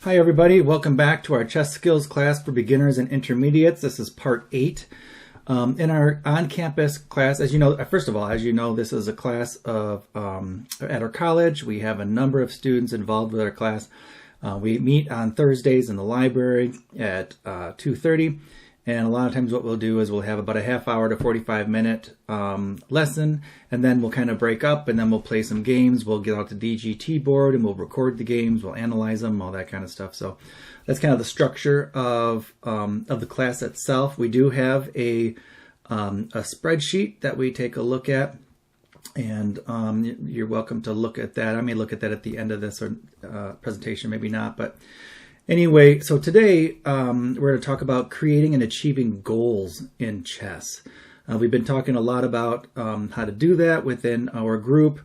Hi everybody, welcome back to our chess skills class for beginners and intermediates. This is part 8. In our on-campus class, as you know, first of all, as you know, this is a class of at our college. We have a number of students involved with our class. We meet on Thursdays in the library at 2:30, and a lot of times what we'll do is we'll have about a half hour to 45-minute lesson, and then we'll kind of break up, and then we'll play some games. We'll get out the DGT board, and we'll record the games, we'll analyze them, all that kind of stuff. So that's kind of the structure of the class itself. We do have a spreadsheet that we take a look at, and you're welcome to look at that. I may look at that at the end of this presentation, maybe not, but anyway, so today we're going to talk about creating and achieving goals in chess. We've been talking a lot about how to do that within our group,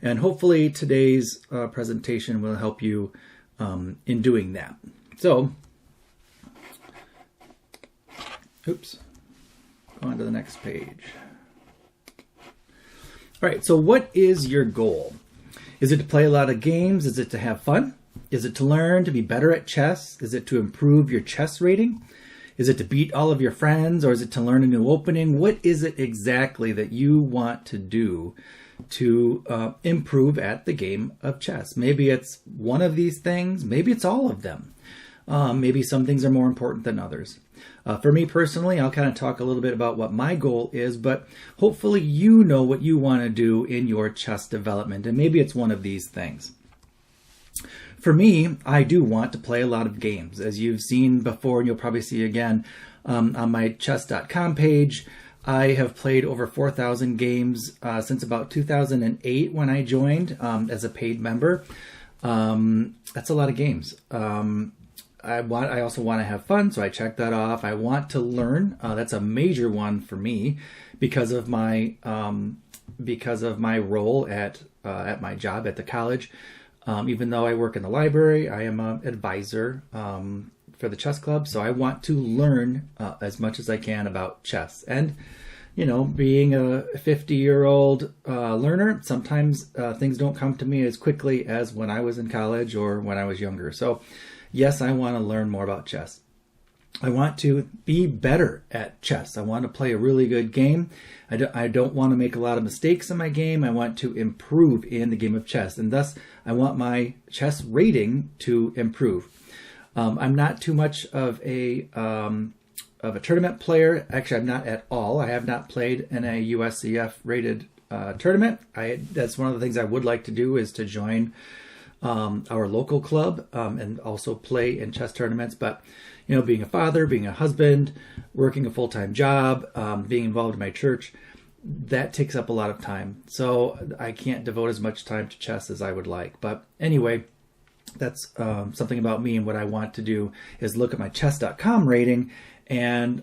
and hopefully today's presentation will help you in doing that. So, oops, go on to the next page. All right, so what is your goal? Is it to play a lot of games? Is it to have fun? Is it to learn to be better at chess? Is it to improve your chess rating? Is it to beat all of your friends, or is it to learn a new opening? What is it exactly that you want to do to improve at the game of chess? Maybe it's one of these things. Maybe it's all of them. Maybe some things are more important than others. For me personally, I'll kind of talk a little bit about what my goal is, but hopefully you know what you want to do in your chess development, and maybe it's one of these things. For me, I do want to play a lot of games. As you've seen before, and you'll probably see again on my chess.com page, I have played over 4,000 games since about 2008 when I joined as a paid member. That's a lot of games. I also want to have fun, so I check that off. I want to learn. That's a major one for me because of my role at my job at the college. Even though I work in the library, I am an advisor for the chess club, so I want to learn as much as I can about chess. And, you know, being a 50-year-old learner, sometimes things don't come to me as quickly as when I was in college or when I was younger. So, yes, I want to learn more about chess. I want to be better at chess. I want to play a really good game. I don't want to make a lot of mistakes in my game. I want to improve in the game of chess, and thus I want my chess rating to improve. I'm not too much of a tournament player. Actually, I'm not at all. I have not played in a USCF rated tournament. That's one of the things I would like to do, is to join our local club and also play in chess tournaments. But you know, being a father, being a husband, working a full-time job, being involved in my church, that takes up a lot of time. So I can't devote as much time to chess as I would like. But anyway, that's something about me, and what I want to do is look at my chess.com rating and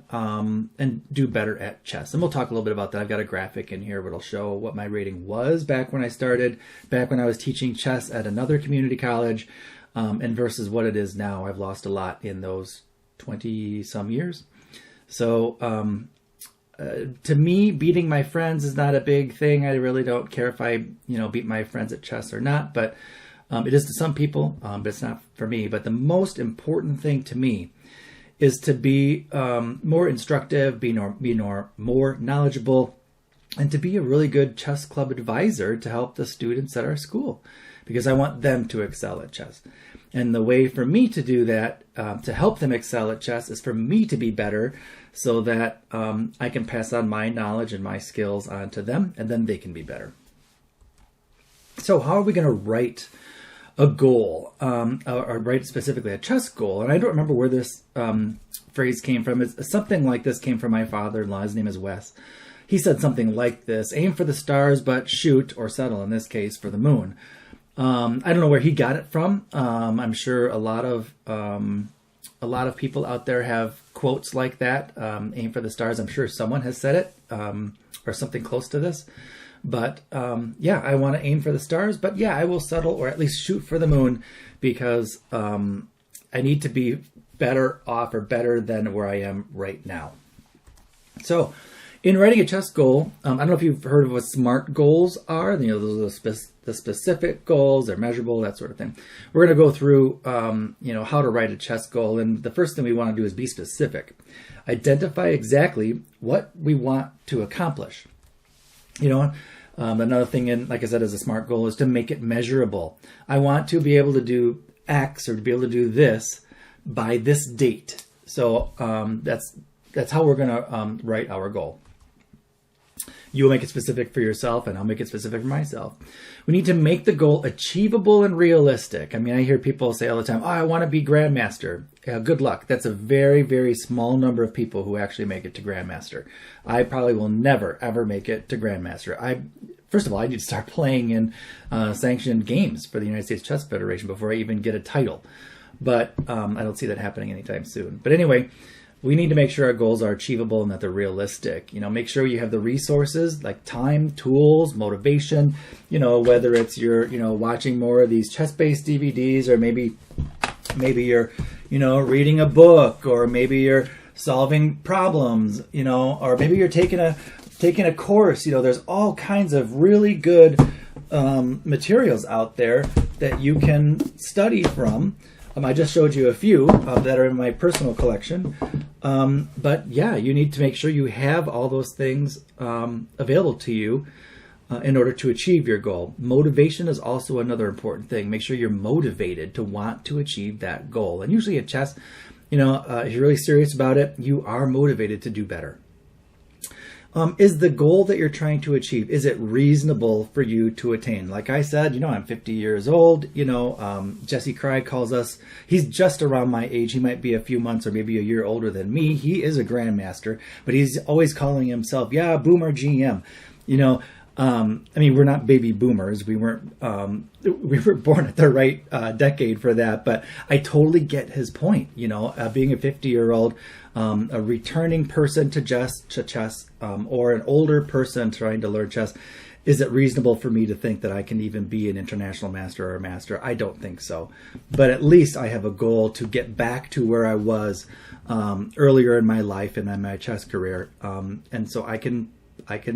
do better at chess. And we'll talk a little bit about that. I've got a graphic in here that'll show what my rating was back when I started, back when I was teaching chess at another community college, and versus what it is now. I've lost a lot in those 20-some years. So to me, beating my friends is not a big thing. I really don't care if I, beat my friends at chess or not, but it is to some people, but it's not for me. But the most important thing to me is to be more instructive, be more knowledgeable, and to be a really good chess club advisor to help the students at our school, because I want them to excel at chess. And the way for me to do that, to help them excel at chess, is for me to be better, so that I can pass on my knowledge and my skills on to them, and then they can be better. So how are we going to write a goal, or write specifically a chess goal? And I don't remember where this phrase came from. It's something like this came from my father-in-law. His name is Wes. He said something like this: aim for the stars, but shoot, or settle in this case, for the moon. I don't know where he got it from. I'm sure a lot of people out there have quotes like that. Aim for the stars. I'm sure someone has said it, or something close to this. But yeah, I want to aim for the stars. But yeah, I will settle, or at least shoot for the moon, because I need to be better off, or better than where I am right now. So In writing a chess goal, I don't know if you've heard of what SMART goals are. Those are the specific goals, they're measurable, that sort of thing. We're going to go through, how to write a chess goal. And the first thing we want to do is be specific. Identify exactly what we want to accomplish. Another thing, like I said, as a SMART goal is to make it measurable. I want to be able to do X or to be able to do this by this date. So that's how we're going to write our goal. You'll make it specific for yourself, and I'll make it specific for myself. We need to make the goal achievable and realistic. I mean, I hear people say all the time, I want to be Grandmaster. Good luck. That's a very, very small number of people who actually make it to Grandmaster. I probably will never, ever make it to Grandmaster. First of all, I need to start playing in sanctioned games for the United States Chess Federation before I even get a title. But I don't see that happening anytime soon. But anyway, we need to make sure our goals are achievable and that they're realistic. Make sure you have the resources like time, tools, motivation, whether it's you're, watching more of these chess-based DVDs, or maybe you're, reading a book, or maybe you're solving problems, or maybe you're taking a course. There's all kinds of really good materials out there that you can study from. I just showed you a few that are in my personal collection. But yeah, you need to make sure you have all those things available to you in order to achieve your goal. Motivation is also another important thing. Make sure you're motivated to want to achieve that goal. And usually at chess, if you're really serious about it, you are motivated to do better. Is the goal that you're trying to achieve, is it reasonable for you to attain? Like I said, I'm 50 years old. Jesse Cry calls us, he's just around my age. He might be a few months or maybe a year older than me. He is a grandmaster, but he's always calling himself, boomer GM. We're not baby boomers. We were born at the right decade for that, but I totally get his point. Being a 50-year-old, a returning person to chess, or an older person trying to learn chess, is it reasonable for me to think that I can even be an international master or a master? I don't think so. But at least I have a goal to get back to where I was earlier in my life and in my chess career, and so I can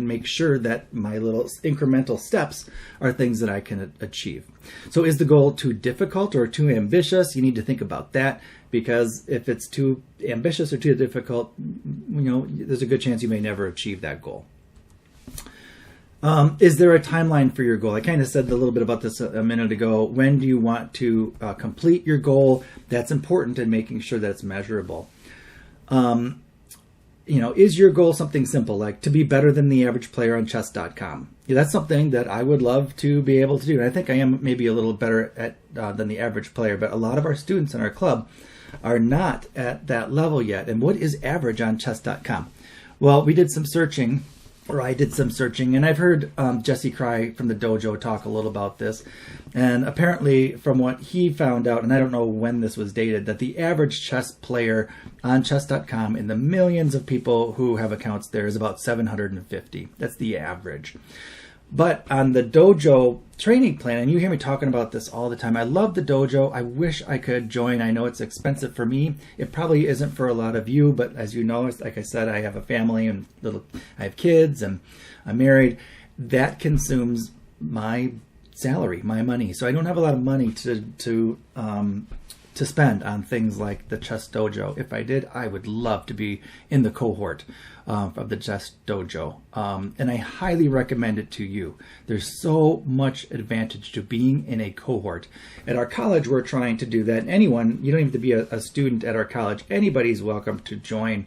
make sure that my little incremental steps are things that I can achieve. So is the goal too difficult or too ambitious? You need to think about that, because if it's too ambitious or too difficult, there's a good chance you may never achieve that goal. Is there a timeline for your goal? I kind of said a little bit about this a minute ago. When do you want to complete your goal? That's important in making sure that it's measurable. Is your goal something simple, like to be better than the average player on chess.com? That's something that I would love to be able to do. And I think I am maybe a little better at than the average player, but a lot of our students in our club are not at that level yet. And what is average on chess.com? Well, we did some searching, or I did some searching, and I've heard Jesse Cry from the dojo talk a little about this. And apparently, from what he found out, and I don't know when this was dated, that the average chess player on chess.com, in the millions of people who have accounts there, is about 750. That's the average. But on the dojo training plan, and you hear me talking about this all the time, I love the dojo. I wish I could join. I know it's expensive for me. It probably isn't for a lot of you, but as you know, like I said, I have a family and I have kids and I'm married. That consumes my salary, my money. So I don't have a lot of money to spend on things like the chess dojo. If I did, I would love to be in the cohort of the chess dojo. And I highly recommend it to you. There's so much advantage to being in a cohort. At our college, we're trying to do that. Anyone, you don't have to be a student at our college. Anybody's welcome to join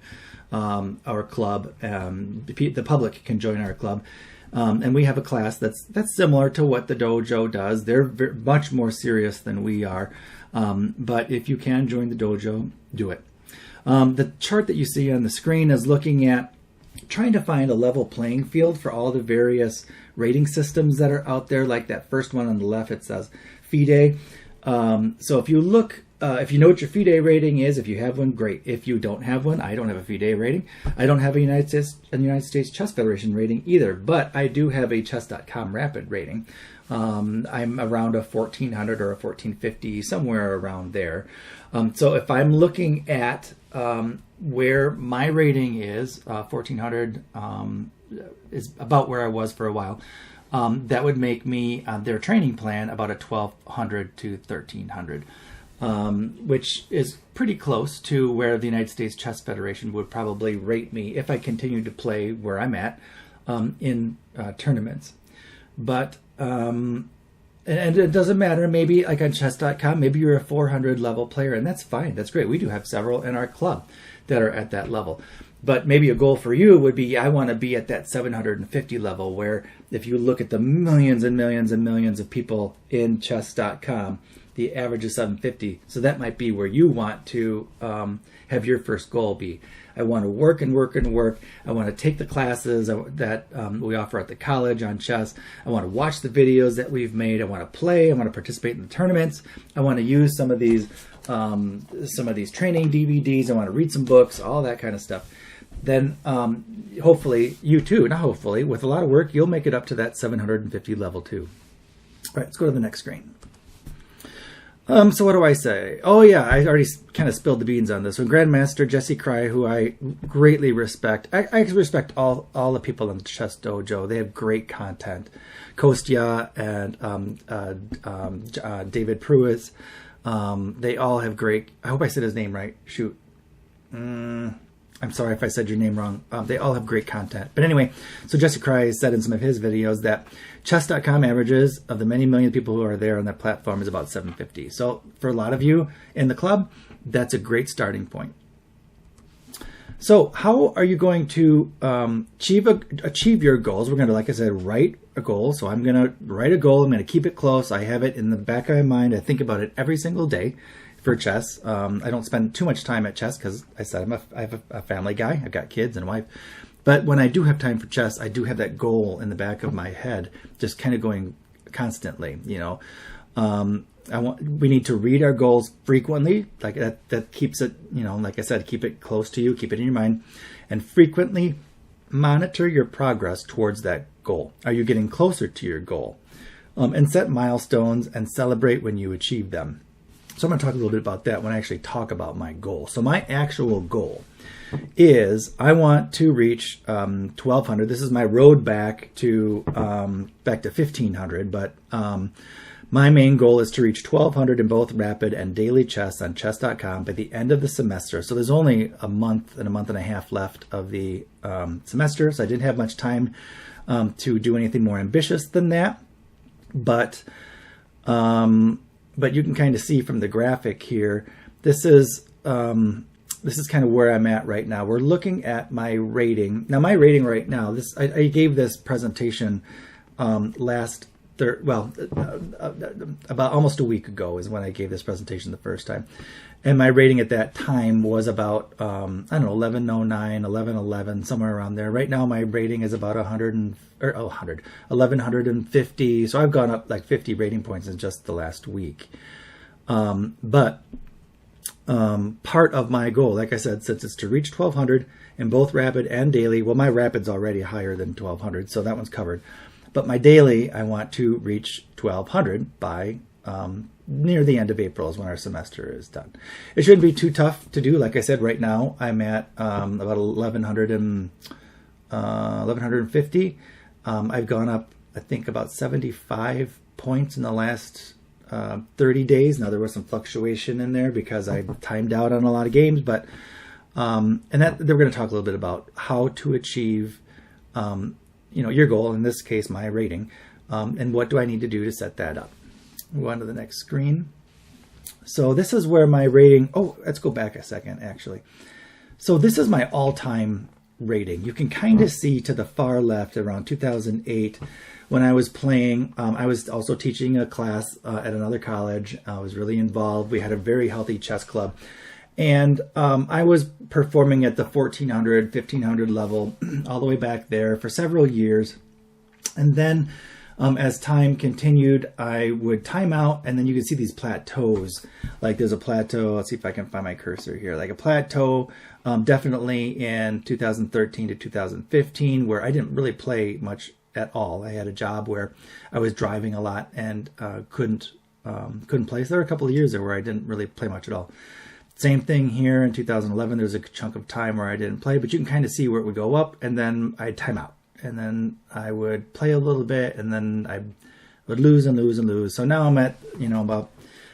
our club. The public can join our club. And we have a class that's similar to what the dojo does. They're much more serious than we are. But if you can join the dojo, do it. The chart that you see on the screen is looking at trying to find a level playing field for all the various rating systems that are out there. Like that first one on the left, it says FIDE. So if you look, if you know what your FIDE rating is, if you have one, great. If you don't have one, I don't have a FIDE rating. I don't have a United States Chess Federation rating either, but I do have a chess.com rapid rating. I'm around a 1400 or a 1450, somewhere around there. So if I'm looking at where my rating is, 1400 is about where I was for a while. That would make me, their training plan, about a 1200 to 1300, which is pretty close to where the United States Chess Federation would probably rate me if I continued to play where I'm at in tournaments. But and it doesn't matter. Maybe like on chess.com, maybe you're a 400 level player, and that's fine. That's great. We do have several in our club that are at that level. But maybe a goal for you would be, I want to be at that 750 level, where if you look at the millions and millions and millions of people in chess.com, the average is 750. So that might be where you want to have your first goal be. I want to work and work and work. I want to take the classes that we offer at the college on chess. I want to watch the videos that we've made. I want to play. I want to participate in the tournaments. I want to use some of these training DVDs. I want to read some books, all that kind of stuff. Then hopefully you too, not hopefully, with a lot of work, you'll make it up to that 750 level too. All right, let's go to the next screen. So what do I say? Oh yeah, I already kind of spilled the beans on this. So Grandmaster Jesse Cry, who I greatly respect. I respect all the people in the Chess Dojo. They have great content. Kostya and David Pruitt. They all have great. I hope I said his name right. Shoot. I'm sorry if I said your name wrong. They all have great content. But anyway, so Jesse Cry said in some of his videos that chess.com averages of the many million people who are there on that platform is about 750. So for a lot of you in the club, that's a great starting point. So how are you going to achieve your goals? We're going to, like I said, write a goal. So I'm going to write a goal. I'm going to keep it close. I have it in the back of my mind. I think about it every single day. For chess, I don't spend too much time at chess because I said I have a family guy. I've got kids and a wife. But when I do have time for chess, I do have that goal in the back of my head, just kind of going constantly. You know, we need to read our goals frequently. Like that keeps it. You know, like I said, keep it close to you, keep it in your mind, and frequently monitor your progress towards that goal. Are you getting closer to your goal? And set milestones and celebrate when you achieve them. So I'm going to talk a little bit about that when I actually talk about my goal. So my actual goal is I want to reach 1200. This is my road back to 1500. But my main goal is to reach 1200 in both rapid and daily chess on chess.com by the end of the semester. So there's only a month and a half left of the semester. So I didn't have much time to do anything more ambitious than that. But you can kind of see from the graphic here, this is kind of where I'm at right now. We're looking at my rating. Now, my rating right now, I gave this presentation about almost a week ago is when I gave this presentation the first time. And my rating at that time was about, 1109, 1111, somewhere around there. Right now, my rating is about 1150. So I've gone up like 50 rating points in just the last week. But part of my goal, like I said, since it's to reach 1200 in both rapid and daily, well, my rapid's already higher than 1200, so that one's covered. But my daily, I want to reach 1200 by near the end of April is when our semester is done. It shouldn't be too tough to do. Like I said, right now I'm at about 1150. I've gone up, I think, about 75 points in the last 30 days. Now there was some fluctuation in there because I timed out on a lot of games, but we're going to talk a little bit about how to achieve your goal, in this case my rating, and what do I need to do to set that up. Move on to the next screen. So this is where my rating, let's go back a second actually. So this is my all-time rating. You can kind of see to the far left around 2008 when I was playing. I was also teaching a class at another college. I was really involved. We had a very healthy chess club. And I was performing at the 1400, 1500 level all the way back there for several years. And then as time continued, I would time out, and then you can see these plateaus. Like there's a plateau. Let's see if I can find my cursor here. Like a plateau definitely in 2013 to 2015 where I didn't really play much at all. I had a job where I was driving a lot and couldn't play. So there were a couple of years there where I didn't really play much at all. Same thing here in 2011. There was a chunk of time where I didn't play, but you can kind of see where it would go up, and then I'd time out. And then I would play a little bit, and then I would lose and lose and lose. So now I'm at,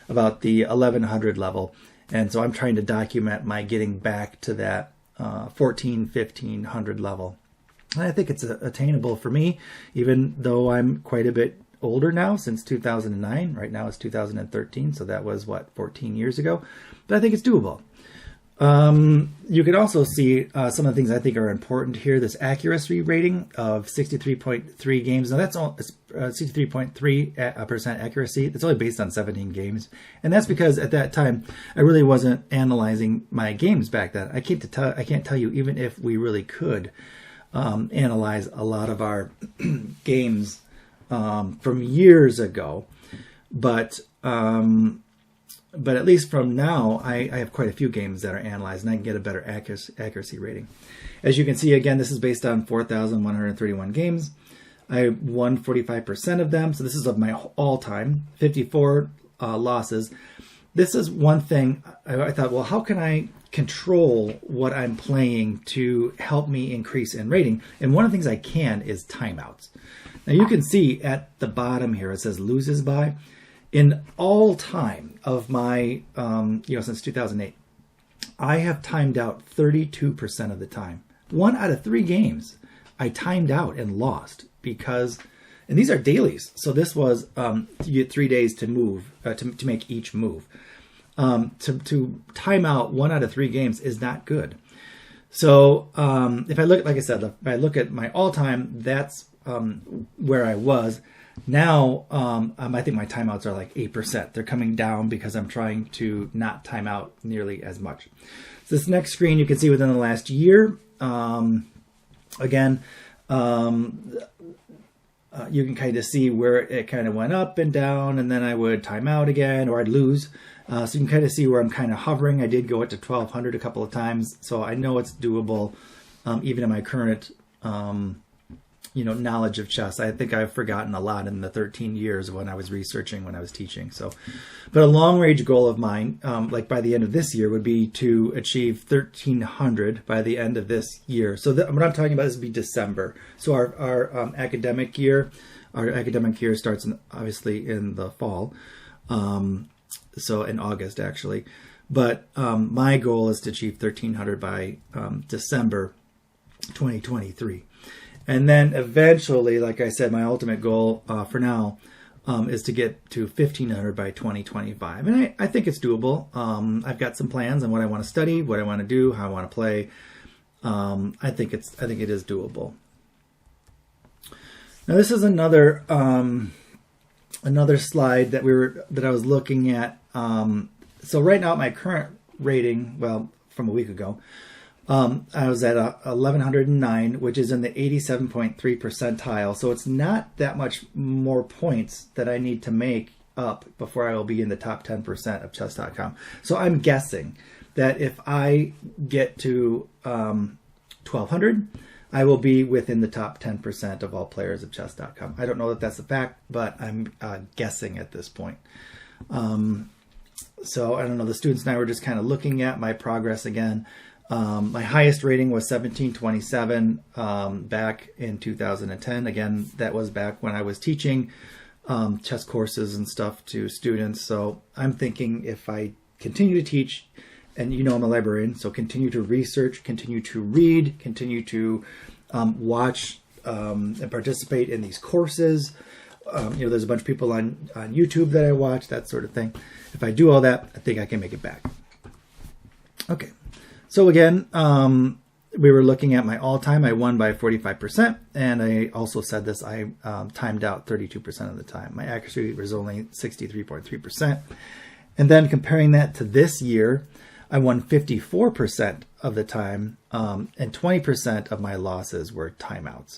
about the 1100 level. And so I'm trying to document my getting back to that 1500 level. And I think it's attainable for me, even though I'm quite a bit older now, since 2009. Right now it's 2013, so that was, 14 years ago. But I think it's doable. You can also see some of the things I think are important here. This accuracy rating of 63.3 games. Now that's all 63.3% accuracy. It's only based on 17 games. And that's because at that time, I really wasn't analyzing my games back then. I can't tell you, even if we really could analyze a lot of our games from years ago. But at least from now, I have quite a few games that are analyzed, and I can get a better accuracy rating. As you can see, again, this is based on 4,131 games. I won 45% of them, so this is of my all-time, 54 losses. This is one thing I thought, well, how can I control what I'm playing to help me increase in rating? And one of the things I can is timeouts. Now you can see at the bottom here, it says loses by. In all time of my, since 2008, I have timed out 32% of the time. 1 out of 3 games, I timed out and lost because, and these are dailies. So this was, you get 3 days to move, to make each move. To time out 1 out of 3 games is not good. So if I look, like I said, if I look at my all time, that's where I was. Now, I think my timeouts are like 8%. They're coming down because I'm trying to not time out nearly as much. So this next screen, you can see within the last year, again, you can kind of see where it kind of went up and down, and then I would time out again, or I'd lose. So you can kind of see where I'm kind of hovering. I did go up to 1200 a couple of times, so I know it's doable, even in my current knowledge of chess. I think I've forgotten a lot in the 13 years when I was researching, when I was teaching. So, but a long range goal of mine, like by the end of this year, would be to achieve 1300 by the end of this year. So what I'm talking about is be December. So our academic year starts obviously in the fall. So in August actually, but my goal is to achieve 1300 by December 2023. And then eventually, like I said, my ultimate goal for now is to get to 1500 by 2025. And I think it's doable. I've got some plans on what I want to study, what I want to do, how I want to play. I think it is doable. Now this is another slide that I was looking at. So right now, my current rating, from a week ago, I was at 1109, which is in the 87.3 percentile. So it's not that much more points that I need to make up before I will be in the top 10% of chess.com. So I'm guessing that if I get to 1200, I will be within the top 10% of all players of chess.com. I don't know that that's a fact, but I'm guessing at this point. So I don't know, the students and I were just kind of looking at my progress again. My highest rating was 1727 back in 2010. Again, that was back when I was teaching chess courses and stuff to students. So I'm thinking if I continue to teach, and I'm a librarian, so continue to research, continue to read, continue to watch and participate in these courses. There's a bunch of people on YouTube that I watch, that sort of thing. If I do all that, I think I can make it back. Okay. So again, we were looking at my all-time. I won by 45%, and I also said this, I timed out 32% of the time. My accuracy was only 63.3%. And then comparing that to this year, I won 54% of the time, and 20% of my losses were timeouts.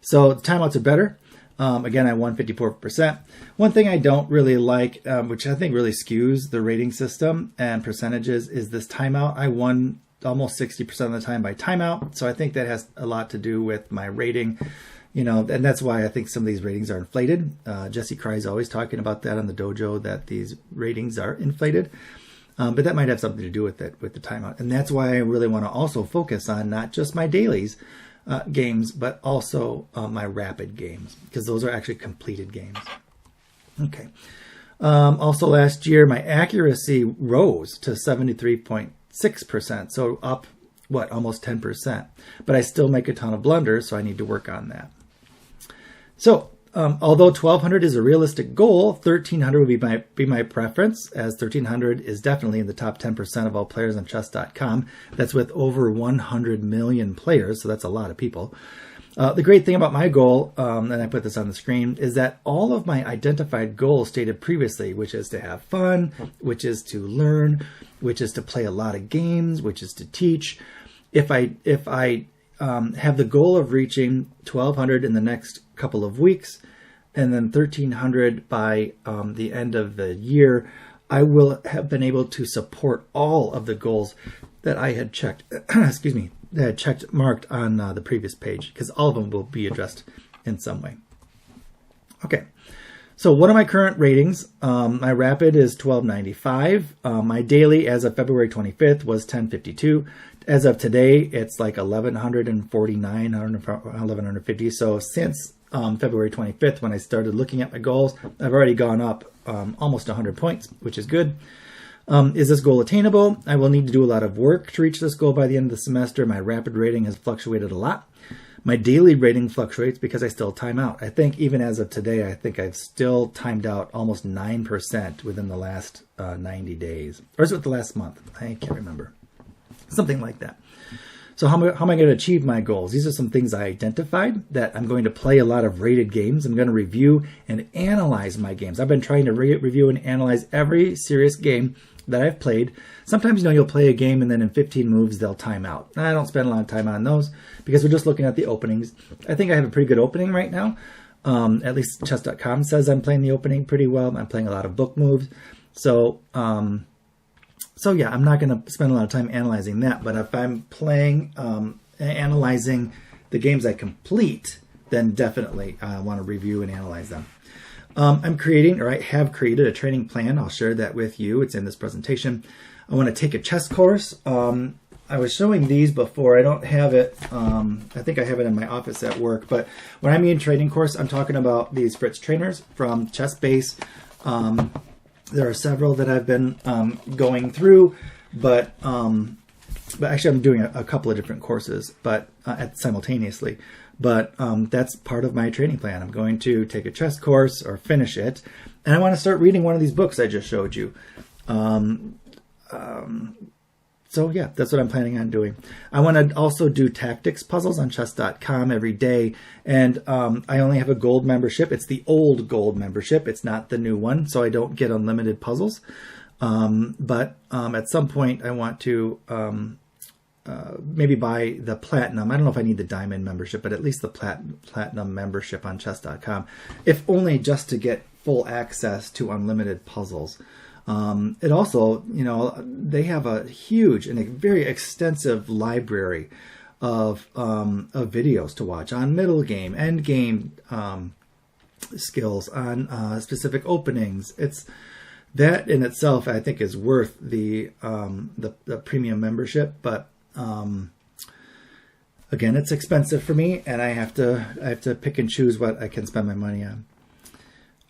So the timeouts are better. Again, I won 54%. One thing I don't really like, which I think really skews the rating system and percentages, is this timeout. I won almost 60% of the time by timeout. So I think that has a lot to do with my rating, and that's why I think some of these ratings are inflated. Jesse Cry is always talking about that on the dojo, that these ratings are inflated. But that might have something to do with it, with the timeout. And that's why I really want to also focus on not just my dailies games, but also my rapid games, because those are actually completed games. Okay. Also last year, my accuracy rose to 73.6%. So up, almost 10%. But I still make a ton of blunders, so I need to work on that. So although 1,200 is a realistic goal, 1,300 would be my preference, as 1,300 is definitely in the top 10% of all players on chess.com. That's with over 100 million players, so that's a lot of people. The great thing about my goal, and I put this on the screen, is that all of my identified goals stated previously, which is to have fun, which is to learn, which is to play a lot of games, which is to teach. If I have the goal of reaching 1,200 in the next couple of weeks, and then 1,300 by the end of the year, I will have been able to support all of the goals that I had checked, excuse me, that I had checked marked on the previous page, because all of them will be addressed in some way. Okay, so what are my current ratings? My rapid is 1295. My daily as of February 25th was 1052. As of today, it's like 1,149, 1,150. So since February 25th, when I started looking at my goals, I've already gone up almost 100 points, which is good. Is this goal attainable? I will need to do a lot of work to reach this goal by the end of the semester. My rapid rating has fluctuated a lot. My daily rating fluctuates because I still time out. I think even as of today, I think I've still timed out almost 9% within the last 90 days. Or is it the last month? I can't remember. Something like that. So how am I going to achieve my goals? These are some things I identified, that I'm going to play a lot of rated games. I'm going to review and analyze my games. I've been trying to review and analyze every serious game that I've played. Sometimes, you'll play a game and then in 15 moves, they'll time out. I don't spend a lot of time on those because we're just looking at the openings. I think I have a pretty good opening right now. At least chess.com says I'm playing the opening pretty well. I'm playing a lot of book moves. So yeah, I'm not going to spend a lot of time analyzing that. But if I'm playing, analyzing the games I complete, then definitely I want to review and analyze them. I'm creating, or I have created, a training plan. I'll share that with you. It's in this presentation. I want to take a chess course. I was showing these before. I don't have it. I think I have it in my office at work. But when I mean training course, I'm talking about these Fritz trainers from Chess Base. There are several that I've been going through, but actually I'm doing a couple of different courses, but simultaneously. But that's part of my training plan. I'm going to take a chess course or finish it, and I want to start reading one of these books I just showed you. So yeah, that's what I'm planning on doing. I want to also do tactics puzzles on chess.com every day. And I only have a gold membership. It's the old gold membership. It's not the new one. So I don't get unlimited puzzles. But at some point I want to maybe buy the platinum. I don't know if I need the diamond membership, but at least the platinum membership on chess.com, if only just to get full access to unlimited puzzles. It also, they have a huge and a very extensive library of videos to watch on middle game, end game skills, on specific openings. It's that in itself, I think, is worth the premium membership. But again, it's expensive for me, and I have to pick and choose what I can spend my money on.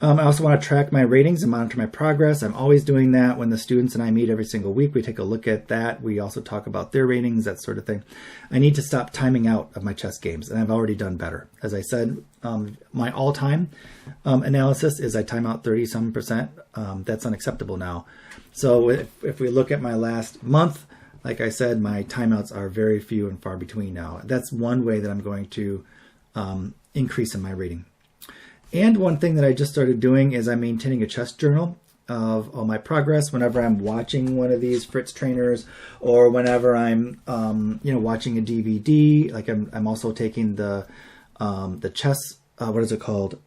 I also want to track my ratings and monitor my progress. I'm always doing that. When the students and I meet every single week, we take a look at that. We also talk about their ratings, that sort of thing. I need to stop timing out of my chess games, and I've already done better. As I said, my all-time analysis is I time out 30-some%. That's unacceptable now. So if we look at my last month, like I said, my timeouts are very few and far between now. That's one way that I'm going to increase in my rating. And one thing that I just started doing is I'm maintaining a chess journal of all my progress whenever I'm watching one of these Fritz trainers, or whenever I'm, watching a DVD. Like I'm also taking the chess, what is it called?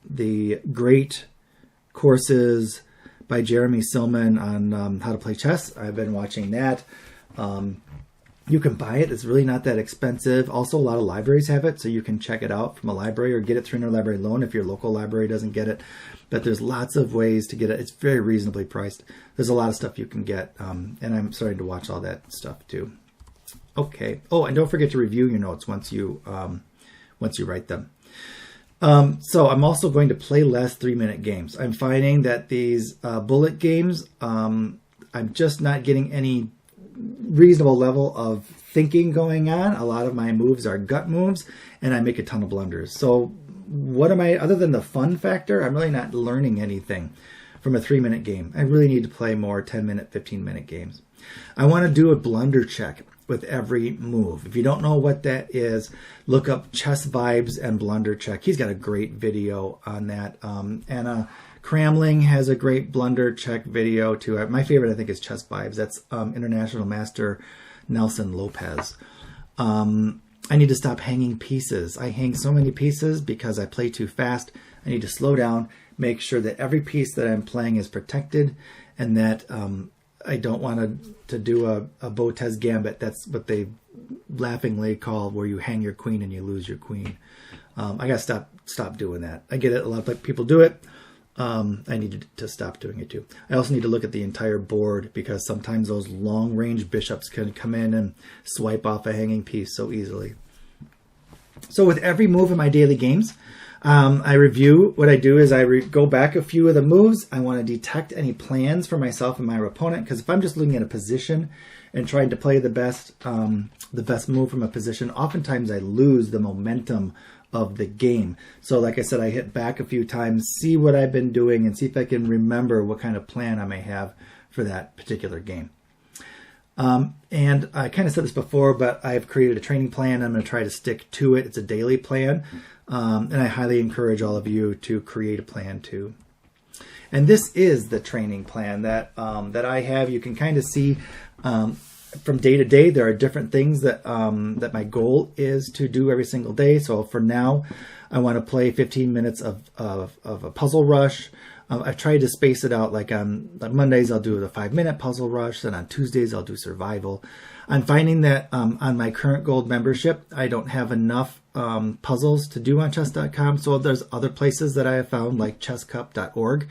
The great courses by Jeremy Silman on how to play chess. I've been watching that. You can buy it. It's really not that expensive. Also, a lot of libraries have it, so you can check it out from a library or get it through interlibrary loan if your local library doesn't get it. But there's lots of ways to get it. It's very reasonably priced. There's a lot of stuff you can get, and I'm starting to watch all that stuff too. Okay. Oh, and don't forget to review your notes once you write them. So I'm also going to play less 3-minute games. I'm finding that these bullet games, I'm just not getting any reasonable level of thinking going on. A lot of my moves are gut moves, and I make a ton of blunders. So what am I, other than the fun factor, I'm really not learning anything from a 3-minute game. I really need to play more 10-minute, 15-minute games. I want to do a blunder check with every move. If you don't know what that is, look up Chess Vibes and Blunder Check. He's got a great video on that. Anna Cramling has a great blunder check video too. My favorite, I think, is Chess Vibes. That's International Master Nelson Lopez. I need to stop hanging pieces. I hang so many pieces because I play too fast. I need to slow down, make sure that every piece that I'm playing is protected, and that I don't want to do a Botez Gambit. That's what they laughingly call where you hang your queen and you lose your queen. I got to stop doing that. I get it. A lot of people do it. I need to stop doing it too. I also need to look at the entire board because sometimes those long-range bishops can come in and swipe off a hanging piece so easily. So with every move in my daily games, I review. What I do is I go back a few of the moves. I want to detect any plans for myself and my opponent, because if I'm just looking at a position and trying to play the best move from a position, oftentimes I lose the momentum of the game. So like I said, I hit back a few times, see what I've been doing, and see if I can remember what kind of plan I may have for that particular game. And I kind of said this before, but I have created a training plan. I'm going to try to stick to it. It's a daily plan. And I highly encourage all of you to create a plan too. And this is the training plan that I have. You can kind of see from day to day, there are different things that my goal is to do every single day. So for now, I want to play 15 minutes of a puzzle rush. I've tried to space it out, like on Mondays I'll do the 5-minute puzzle rush, and on Tuesdays I'll do survival. I'm finding that on my current gold membership, I don't have enough puzzles to do on chess.com. So there's other places that I have found, like chesscup.org.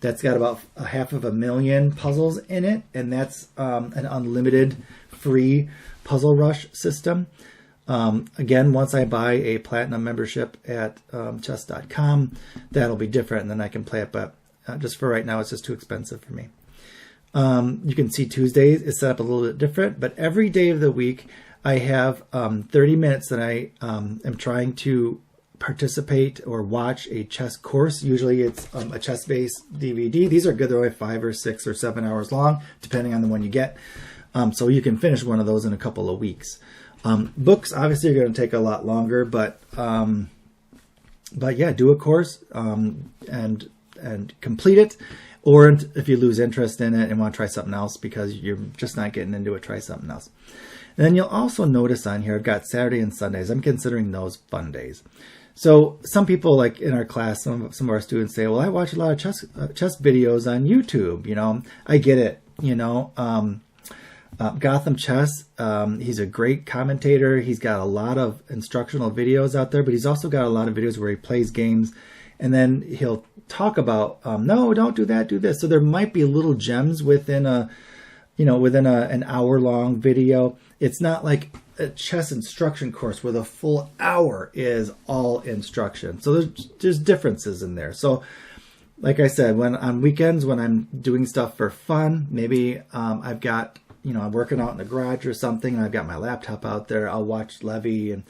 That's got about 500,000 puzzles in it, and that's an unlimited free puzzle rush system. Again, once I buy a platinum membership at chess.com, that'll be different, and then I can play it. But just for right now, it's just too expensive for me. You can see Tuesdays is set up a little bit different, but every day of the week, I have 30 minutes that I am trying to participate or watch a chess course. Usually it's a chess-based DVD. These are good. They're only 5 or 6 or 7 hours long, depending on the one you get. So you can finish one of those in a couple of weeks. Books obviously are going to take a lot longer, but yeah, do a course and complete it. Or if you lose interest in it and want to try something else because you're just not getting into it, try something else. And then you'll also notice on here, I've got Saturday and Sundays. I'm considering those fun days. So some people, like in our class, some of our students say, well, I watch a lot of chess videos on YouTube. You know, I get it. You know, Gotham Chess, he's a great commentator. He's got a lot of instructional videos out there, but he's also got a lot of videos where he plays games, and then he'll talk about, no, don't do that, do this. So there might be little gems within an hour-long video. It's not like a chess instruction course where the full hour is all instruction. So there's differences in there. So like I said, when on weekends, when I'm doing stuff for fun, maybe I've got, I'm working out in the garage or something, and I've got my laptop out there, I'll watch Levy and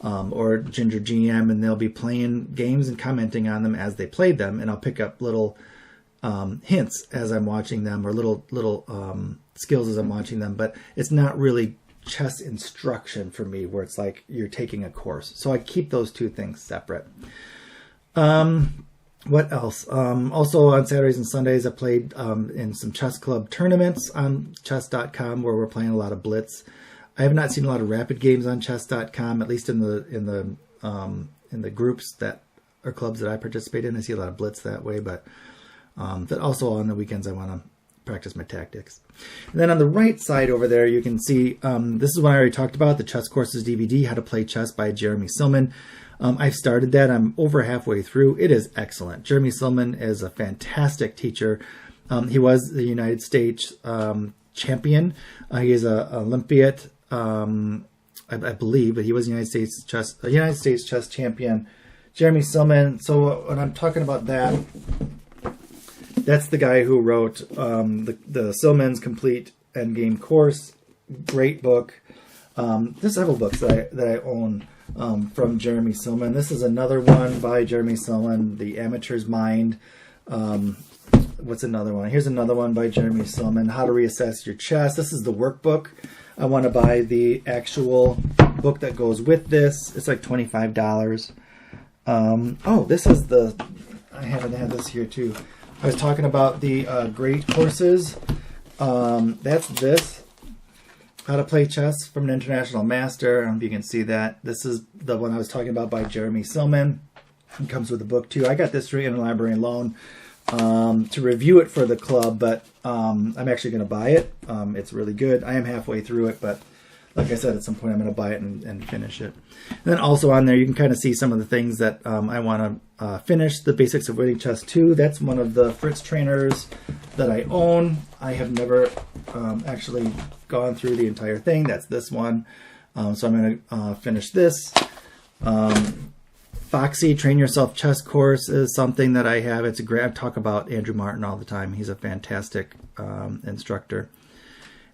or Ginger GM, and they'll be playing games and commenting on them as they played them, and I'll pick up little hints as I'm watching them, or little skills as I'm watching them. But it's not really chess instruction for me, where it's like you're taking a course. So I keep those two things separate. What else? Also on Saturdays and Sundays, I played in some chess club tournaments on chess.com where we're playing a lot of blitz. I have not seen a lot of rapid games on chess.com, at least in the groups that are clubs that I participate in. I see a lot of blitz that way, but that also on the weekends I want to practice my tactics. And then on the right side over there, you can see, this is one I already talked about, the Chess Courses DVD, How to Play Chess by Jeremy Silman. I've started that. I'm over halfway through. It is excellent. Jeremy Silman is a fantastic teacher. He was the United States champion. He is an Olympiad, I believe, but he was United States chess champion. Jeremy Silman. So when I'm talking about that, that's the guy who wrote the Silman's Complete Endgame Course. Great book. There's several books that I own from Jeremy Silman. This is another one by Jeremy Silman, The Amateur's Mind. What's another one? Here's another one by Jeremy Silman, How to Reassess Your Chess. This is the workbook. I want to buy the actual book that goes with this. It's like $25. Oh, this is I haven't had this here too. I was talking about the great courses. That's this. How to Play Chess from an International Master. I don't know if you can see that. This is the one I was talking about by Jeremy Silman. It comes with a book too. I got this through Interlibrary Loan to review it for the club, but I'm actually going to buy it. It's really good. I am halfway through it, but like I said, at some point I'm going to buy it and finish it. And then also on there, you can kind of see some of the things that I want to finish. The Basics of Winning Chess 2. That's one of the Fritz trainers that I own. I have never actually gone through the entire thing. That's this one. So I'm going to finish this. Foxy Train Yourself Chess Course is something that I have. It's a great. I talk about Andrew Martin all the time. He's a fantastic instructor.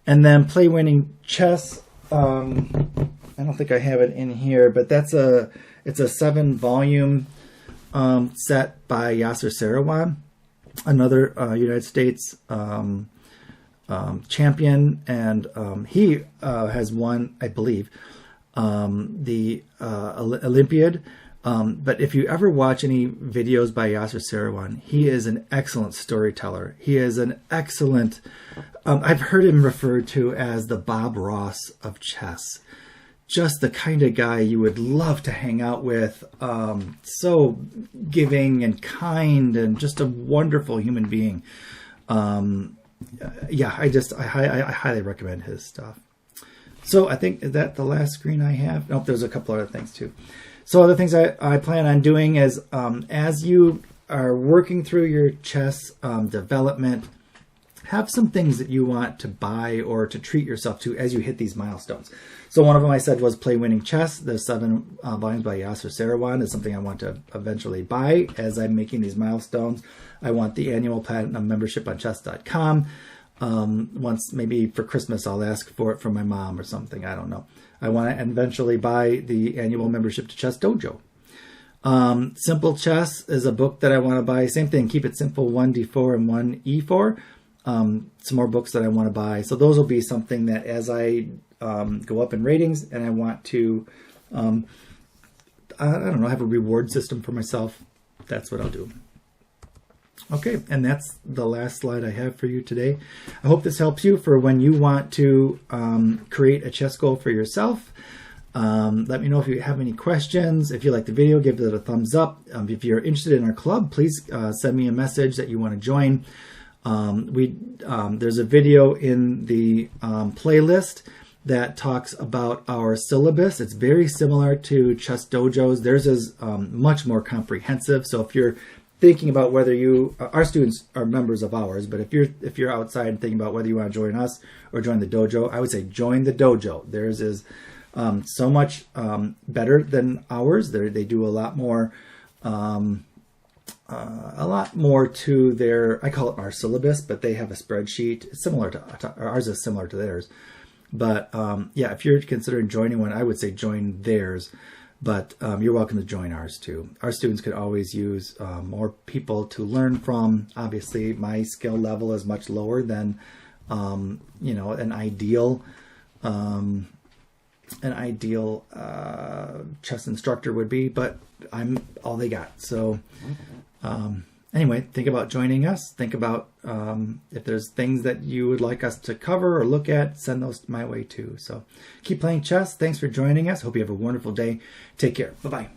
And then Play Winning Chess. I don't think I have it in here, but it's a 7-volume set by Yasser Seirawan, another United States champion, and he has won, I believe, the Olympiad. But if you ever watch any videos by Yasser Seirawan, he is an excellent storyteller. He is an excellent, I've heard him referred to as the Bob Ross of chess. Just the kind of guy you would love to hang out with. So giving and kind and just a wonderful human being. Yeah, I highly recommend his stuff. So I think, is that the last screen I have? Nope, there's a couple other things too. So other things I plan on doing is as you are working through your chess development, have some things that you want to buy or to treat yourself to as you hit these milestones. So one of them I said was Play Winning Chess. The 7 volumes by Yasser Seirawan is something I want to eventually buy as I'm making these milestones. I want the annual platinum membership on chess.com. Once, maybe for Christmas, I'll ask for it from my mom or something. I don't know. I want to eventually buy the annual membership to Chess Dojo. Simple Chess is a book that I want to buy. Same thing, Keep It Simple, 1D4 and 1E4. Some more books that I want to buy. So those will be something that as I go up in ratings and I want to, I don't know, have a reward system for myself, that's what I'll do. Okay, and that's the last slide I have for you today. I hope this helps you for when you want to create a chess goal for yourself. Let me know if you have any questions. If you like the video, give it a thumbs up. If you're interested in our club, please send me a message that you want to join. There's a video in the playlist that talks about our syllabus. It's very similar to Chess Dojo's. Theirs is much more comprehensive. So if you're thinking about whether our students are members of ours, but if you're outside and thinking about whether you want to join us or join the dojo, I would say join the dojo. Theirs is so much better than ours. They do a lot more to their, I call it our syllabus, but they have a spreadsheet. It's similar to ours is similar to theirs. But yeah, if you're considering joining one, I would say join theirs. But you're welcome to join ours too. Our students could always use more people to learn from. Obviously, my skill level is much lower than an ideal chess instructor would be, but I'm all they got. So anyway, think about joining us. Think about if there's things that you would like us to cover or look at, send those my way too. So keep playing chess. Thanks for joining us. Hope you have a wonderful day. Take care. Bye-bye.